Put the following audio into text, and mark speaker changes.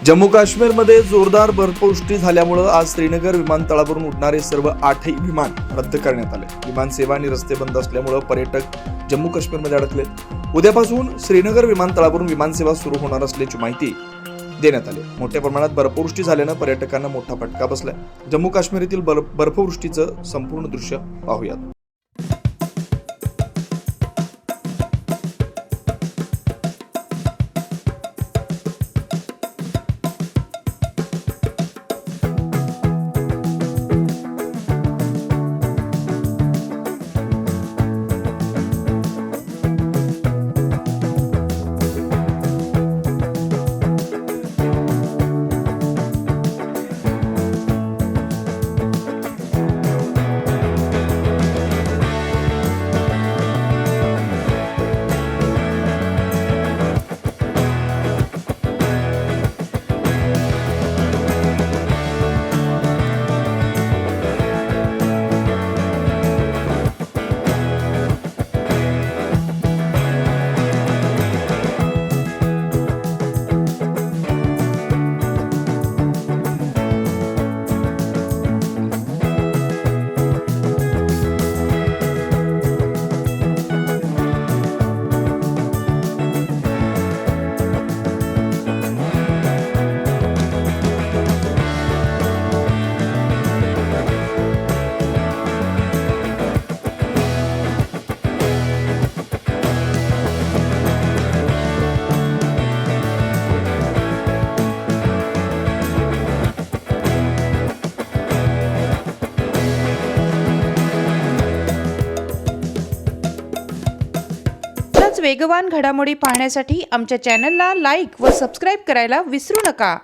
Speaker 1: जम्मू काश्मीरमध्ये जोरदार बर्फवृष्टी झाल्यामुळे आज श्रीनगर विमानतळावरून उडणारे सर्व 8ही विमान रद्द करण्यात आले। विमान सेवा आणि रस्ते बंद असल्यामुळे पर्यटक जम्मू काश्मीरमध्ये अडकले। उद्यापासून श्रीनगर विमानतळावरून विमानसेवा सुरू होणार असल्याची माहिती देण्यात आली। मोठ्या प्रमाणात बर्फवृष्टी झाल्याने पर्यटकांना मोठा फटका बसलाय। जम्मू काश्मीरातील बर्फवृष्टीचं संपूर्ण दृश्य पाहूयात।
Speaker 2: वेगवान घडामोडी पाहण्यासाठी आमच्या चॅनलला लाईक व सबस्क्राईब करायला विसरू नका।